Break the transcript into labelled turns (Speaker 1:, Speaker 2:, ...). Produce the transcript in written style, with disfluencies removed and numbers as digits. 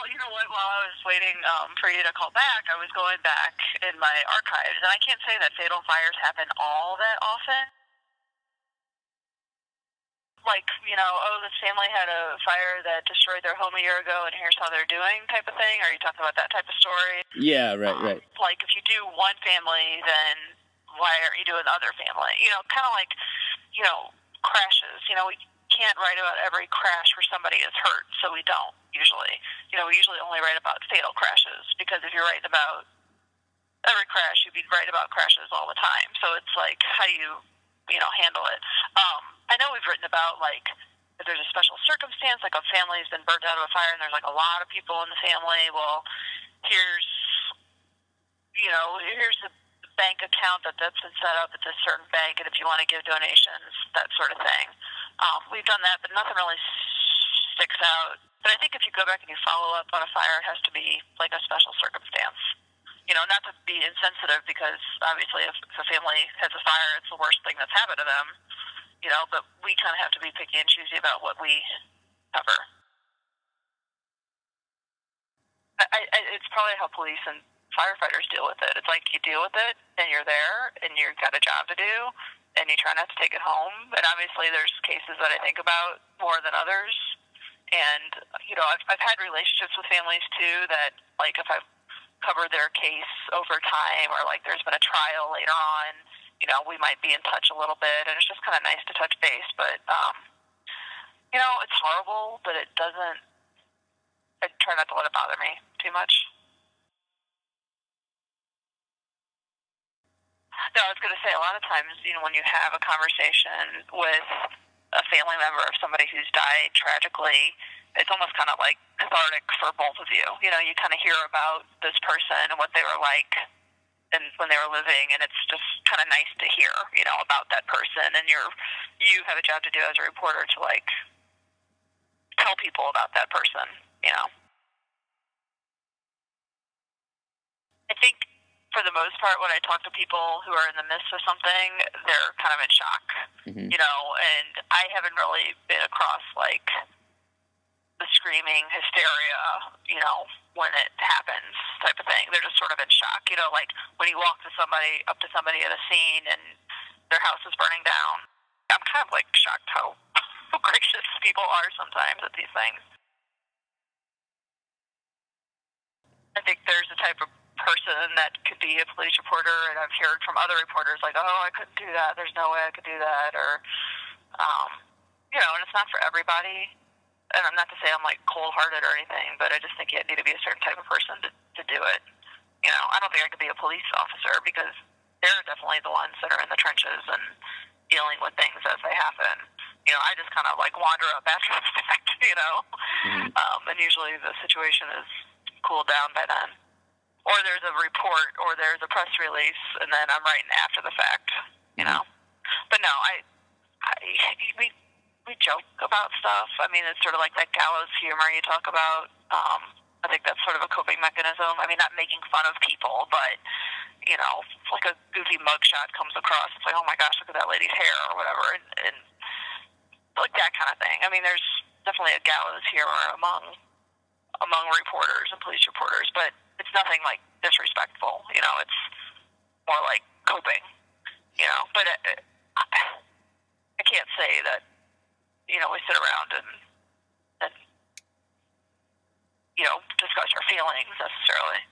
Speaker 1: Well, you know what? While I was waiting for you to call back, I was going back in my archives, and I can't say that fatal fires happen all that often. Like, oh, this family had a fire that destroyed their home a year ago, and here's how they're doing type of thing? Are you talking about that type of story?
Speaker 2: Yeah, right.
Speaker 1: Like, if you do one family, then why aren't you doing the other family? Kind of like, crashes. We can't write about every crash where somebody is hurt, so we don't usually. We usually only write about fatal crashes, because if you're writing about every crash, you'd be writing about crashes all the time. So it's like, how do you handle it? I know we've written about, like, if there's a special circumstance, like a family's been burnt out of a fire and there's, like, a lot of people in the family. Well, here's the bank account that's been set up at this certain bank, and if you want to give donations, that sort of thing. We've done that, but nothing really sticks out. But I think if you go back and you follow up on a fire, it has to be, like, a special circumstance. Not to be insensitive, because obviously if a family has a fire, it's the worst thing that's happened to them, but we kind of have to be picky and choosy about what we cover. It's probably how police and firefighters deal with it. It's like, you deal with it, and you're there, and you've got a job to do, and you try not to take it home. And obviously there's cases that I think about more than others. And, I've had relationships with families, too, that, like, if I've covered their case over time, or, like, there's been a trial later on, we might be in touch a little bit, and it's just kind of nice to touch base. But, it's horrible, but I try not to let it bother me too much. No, I was going to say, a lot of times, when you have a conversation with a family member of somebody who's died tragically, it's almost kind of like cathartic for both of you. You kind of hear about this person and what they were like and when they were living, and it's just kind of nice to hear, about that person. And you have a job to do as a reporter to, like, tell people about that person. I think for the most part, when I talk to people who are in the midst of something, they're kind of in shock, and I haven't really been across, like, the screaming hysteria, when it happens type of thing. They're just sort of in shock, like when you walk up to somebody at a scene and their house is burning down. I'm kind of, like, shocked how gracious people are sometimes at these things. I think there's a type of person that could be a police reporter, and I've heard from other reporters, like, oh, I couldn't do that, there's no way I could do that, or, and it's not for everybody. And I'm not to say I'm, like, cold-hearted or anything, but I just think you need to be a certain type of person to do it. I don't think I could be a police officer, because they're definitely the ones that are in the trenches and dealing with things as they happen. I just kind of, like, wander up after the fact, and usually the situation is cooled down by then. Or there's a report, or there's a press release, and then I'm writing after the fact, But no, we joke about stuff. I mean, it's sort of like that gallows humor you talk about. I think that's sort of a coping mechanism. I mean, not making fun of people, but, like a goofy mugshot comes across. It's like, oh my gosh, look at that lady's hair, or whatever, and like that kind of thing. I mean, there's definitely a gallows humor among reporters and police reporters, but it's nothing, like, disrespectful. It's more like coping, But I can't say that, we sit around and discuss our feelings necessarily.